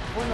Syria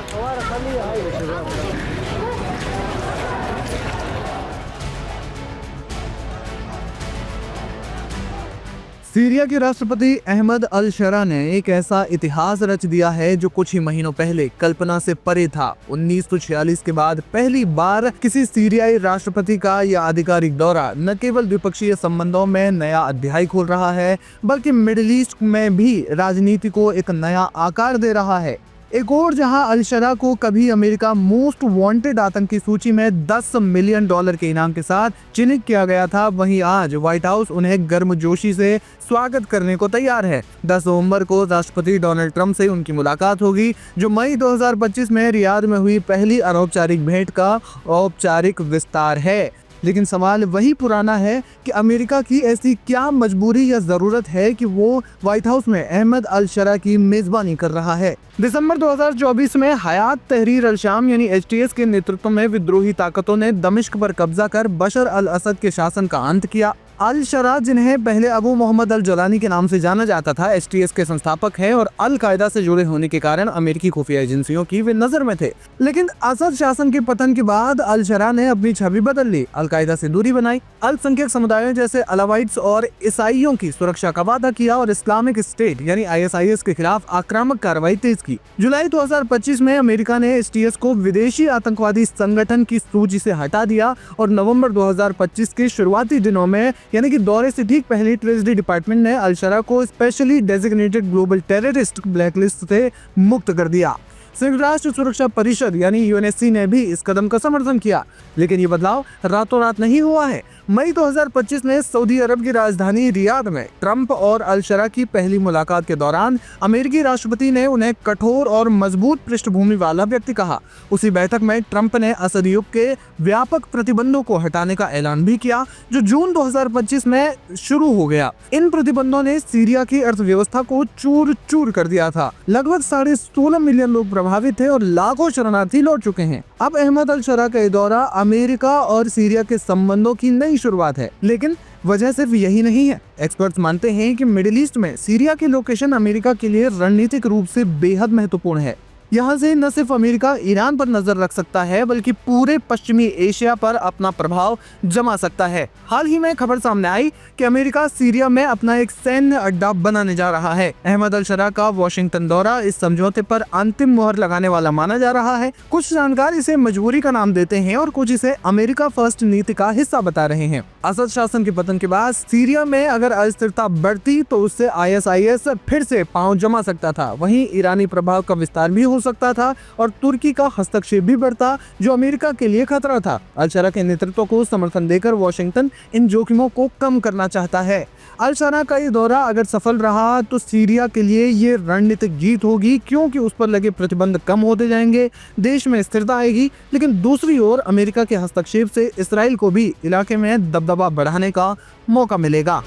के राष्ट्रपति अहमद अल शरा ने एक ऐसा इतिहास रच दिया है जो कुछ ही महीनों पहले कल्पना से परे था। 1946 के बाद पहली बार किसी सीरियाई राष्ट्रपति का यह आधिकारिक दौरा न केवल द्विपक्षीय संबंधों में नया अध्याय खोल रहा है, बल्कि मिडिल ईस्ट में भी राजनीति को एक नया आकार दे रहा है। एक और जहां अल शरा को कभी अमेरिका मोस्ट वांटेड आतंकी सूची में $10 मिलियन के इनाम के साथ चिन्हित किया गया था, वहीं आज व्हाइट हाउस उन्हें गर्मजोशी से स्वागत करने को तैयार है। 10 नवंबर को राष्ट्रपति डोनाल्ड ट्रंप से उनकी मुलाकात होगी, जो मई 2025 में रियाद में हुई पहली अनौपचारिक भेंट का औपचारिक विस्तार है। लेकिन सवाल वही पुराना है कि अमेरिका की ऐसी क्या मजबूरी या जरूरत है कि वो व्हाइट हाउस में अहमद अल शरा की मेजबानी कर रहा है। दिसंबर 2024 में हयात तहरीर अल शाम यानी HTS के नेतृत्व में विद्रोही ताकतों ने दमिश्क पर कब्जा कर बशर अल असद के शासन का अंत किया। अल शरा, जिन्हें पहले अबू मोहम्मद अल जलानी के नाम से जाना जाता था, HTS के संस्थापक हैं और अल कायदा से जुड़े होने के कारण अमेरिकी खुफिया एजेंसियों की वे नजर में थे। लेकिन असद शासन के पतन के बाद अल शरा ने अपनी छवि बदल ली, अल कायदा से दूरी बनाई, अल्पसंख्यक समुदायों जैसे अलावाइट्स और ईसाइयों की सुरक्षा का वादा किया और इस्लामिक स्टेट यानी ISIS के खिलाफ आक्रामक कार्रवाई तेज की। जुलाई 2025 में अमेरिका ने HTS को विदेशी आतंकवादी संगठन की सूची से हटा दिया और नवंबर 2025 के शुरुआती दिनों में यानी कि दौरे से ठीक पहले ट्रेजरी डिपार्टमेंट ने अल शरा को specially designated global terrorist blacklist से मुक्त कर दिया। संयुक्त राष्ट्र सुरक्षा परिषद यानी UNSC ने भी इस कदम का समर्थन किया। लेकिन ये बदलाव रातों रात नहीं हुआ है। मई 2025 में सऊदी अरब की राजधानी रियाद में ट्रंप और अल शरा की पहली मुलाकात के दौरान अमेरिकी राष्ट्रपति ने उन्हें कठोर और मजबूत पृष्ठभूमि वाला व्यक्ति कहा। उसी बैठक में ट्रंप ने असद युग के व्यापक प्रतिबंधों को हटाने का ऐलान भी किया, जो जून 2025 में शुरू हो गया। इन प्रतिबंधों ने सीरिया की अर्थव्यवस्था को चूर चूर कर दिया था। लगभग 16.5 मिलियन लोग प्रभावित थे और लाखों शरणार्थी लौट चुके हैं। अब अहमद अल शरा का दौरा अमेरिका और सीरिया के संबंधों की नई शुरुआत है, लेकिन वजह सिर्फ यही नहीं है। एक्सपर्ट्स मानते हैं कि मिडिल ईस्ट में सीरिया की लोकेशन अमेरिका के लिए रणनीतिक रूप से बेहद महत्वपूर्ण है। यहाँ से न सिर्फ अमेरिका ईरान पर नजर रख सकता है, बल्कि पूरे पश्चिमी एशिया पर अपना प्रभाव जमा सकता है। हाल ही में खबर सामने आई कि अमेरिका सीरिया में अपना एक सैन्य अड्डा बनाने जा रहा है। अहमद अल शरा का वॉशिंगटन दौरा इस समझौते पर अंतिम मुहर लगाने वाला माना जा रहा है। कुछ जानकार इसे मजबूरी का नाम देते हैं और कुछ इसे अमेरिका फर्स्ट नीति का हिस्सा बता रहे हैं। असद शासन के पतन के बाद सीरिया में अगर अस्थिरता बढ़ती तो उससे ISIS फिर से पांव जमा सकता था। वहीं ईरानी प्रभाव का विस्तार भी हो सकता था और तुर्की का हस्तक्षेप भी बढ़ता, जो अमेरिका के लिए खतरा था। अल शरा के नेतृत्व को समर्थन देकर वॉशिंगटन इन जोखिमों को कम करना चाहता है। अल शरा का ये दौरा अगर सफल रहा तो सीरिया के लिए ये रणनीतिक जीत होगी, क्योंकि उस पर लगे प्रतिबंध कम होते जाएंगे, देश में स्थिरता आएगी। लेकिन दूसरी ओर अमेरिका के हस्तक्षेप से इसराइल को भी इलाके में दबदबा बढ़ाने का मौका मिलेगा।